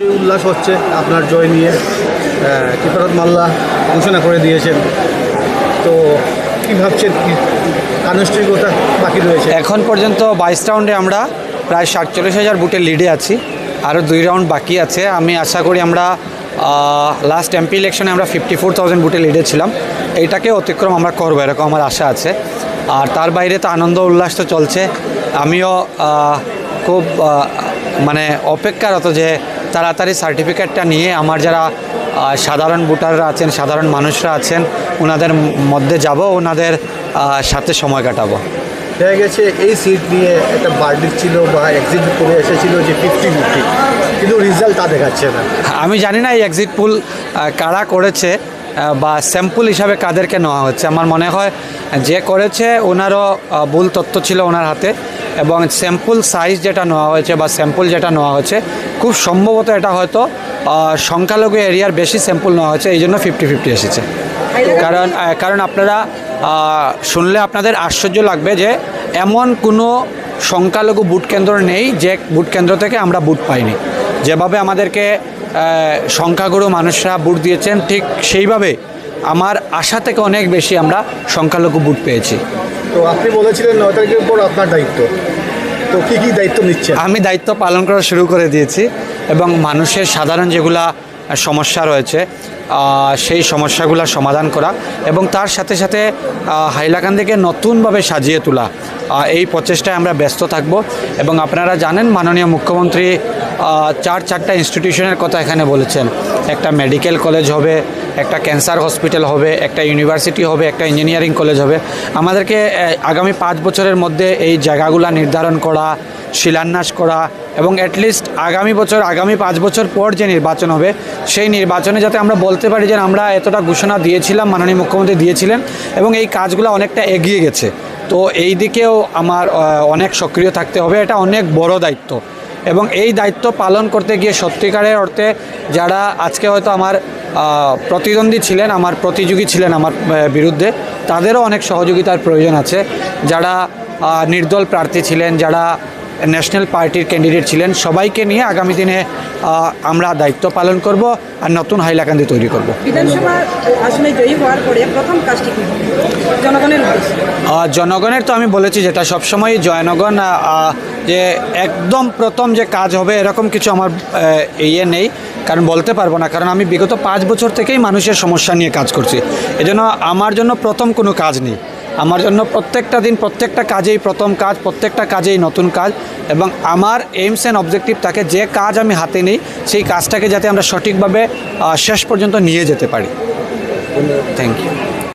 উল্লাস হচ্ছে আপনার জয় নিয়ে। কিফারত মাল্লা ঘোষণা করে দিয়েছেন, তো কী ভাবছেন, কি আনুষ্ঠানিকতা বাকি রয়েছে? এখন পর্যন্ত 22 রাউন্ডে আমরা প্রায় 47,000 ভোটের লিডে আছি, আরও 2 রাউন্ড বাকি আছে। আমি আশা করি আমরা লাস্ট এমপি ইলেকশনে আমরা 54,000 ভোটের লিডে ছিলাম, এইটাকে অতিক্রম আমরা করবো এরকম আমার আশা আছে। আর তার বাইরে তো আনন্দ উল্লাস তো চলছে। আমিও খুব মানে অপেক্ষারত যে তাড়াতাড়ি সার্টিফিকেটটা নিয়ে আমার যারা সাধারণ ভোটাররা আছেন, সাধারণ মানুষরা আছেন, ওনাদের মধ্যে যাব, ওনাদের সাথে সময় কাটাবো। দেখা গেছে এই সিট নিয়ে একটা বার্ডিক ছিল বা এক্সিট করে এসেছিল যে 50-50, কিন্তু রেজাল্ট তা দেখাচ্ছে না। আমি জানি না এই এক্সিট পোল কারা করেছে বা স্যাম্পল হিসাবে কাদেরকে নেওয়া হচ্ছে। আমার মনে হয় যে করেছে ওনারও ভুল তথ্য ছিল ওনার হাতে, এবং স্যাম্পল সাইজ যেটা নেওয়া হয়েছে বা স্যাম্পল যেটা নেওয়া হয়েছে খুব সম্ভবত এটা হয়তো সংখ্যালঘু এরিয়ার বেশি স্যাম্পল নেওয়া হয়েছে, এই জন্য 50-50 এসেছে। কারণ আপনারা শুনলে আপনাদের আশ্চর্য লাগবে যে এমন কোনো সংখ্যালঘু ভোট কেন্দ্র নেই যে ভোট কেন্দ্র থেকে আমরা ভোট পাইনি। যেভাবে আমাদেরকে সংখ্যাগুরু মানুষরা ভোট দিয়েছেন, ঠিক সেইভাবে আমার আশা থেকে অনেক বেশি আমরা সংখ্যালঘু ভোট পেয়েছি। তো আপনি বলেছিলেন 9 তারিখের পর আপনার দায়িত্ব, তো কী কী দায়িত্ব নিচ্ছেন? আমি দায়িত্ব পালন করা শুরু করে দিয়েছি, এবং মানুষের সাধারণ যেগুলা সমস্যা রয়েছে সেই সমস্যাগুলো সমাধান করা, এবং তার সাথে সাথে হাইলাকান্দিকে নতুনভাবে সাজিয়ে তোলা, এই প্রচেষ্টায় আমরা ব্যস্ত থাকব। এবং আপনারা জানেন মাননীয় মুখ্যমন্ত্রী 4টা ইনস্টিটিউশনের কথা এখানে বলেছেন। একটা মেডিকেল কলেজ হবে, একটা ক্যান্সার হসপিটাল হবে, একটা ইউনিভার্সিটি হবে, একটা ইঞ্জিনিয়ারিং কলেজ হবে। আমাদেরকে আগামী 5 বছরের মধ্যে এই জায়গাগুলো নির্ধারণ করা, শিলান্যাস করা, এবং অ্যাটলিস্ট আগামী 5 বছর পর যে নির্বাচন হবে সেই নির্বাচনে যাতে আমরা বলতে পারি যে আমরা এতটা ঘোষণা দিয়েছিলাম, মাননীয় মুখ্যমন্ত্রী দিয়েছিলেন, এবং এই কাজগুলো অনেকটা এগিয়ে গেছে। তো এই দিকেও আমার অনেক সক্রিয় থাকতে হবে। এটা অনেক বড় দায়িত্ব, এবং এই দায়িত্ব পালন করতে গিয়ে সত্যিকারের অর্থে যারা আজকে হয়তো আমার প্রতিদ্বন্দ্বী ছিলেন, আমার প্রতিযোগী ছিলেন আমার বিরুদ্ধে, তাদেরও অনেক সহযোগিতার প্রয়োজন আছে। যারা নির্দল প্রার্থী ছিলেন, যারা ন্যাশনাল পার্টির ক্যান্ডিডেট ছিলেন, সবাইকে নিয়ে আগামী দিনে আমরা দায়িত্ব পালন করব আর নতুন হাইলাকান্দি তৈরি করব। বিধানসভা আসনে জয়ী হওয়ার পরে প্রথম কাজটি কি জনগণের উদ্দেশ্যে? জনগণের তো আমি বলেছি যেটা সবসময় জনগণ যে একদম প্রথম যে কাজ হবে এরকম কিছু আমার ইয়ে নেই, কারণ বলতে পারবো না, কারণ আমি বিগত 5 বছর থেকেই মানুষের সমস্যা নিয়ে কাজ করছি। এজন্য আমার জন্য প্রথম কোনো কাজ নেই। আমার জন্য প্রত্যেকটা দিন, প্রত্যেকটা কাজেই প্রথম কাজ, প্রত্যেকটা কাজেই নতুন কাজ, এবং আমার এইমস অ্যান্ড অবজেক্টিভ থাকে যে কাজ আমি হাতে নিই সেই কাজটাকে যাতে আমরা সঠিকভাবে শেষ পর্যন্ত নিয়ে যেতে পারি। Thank you.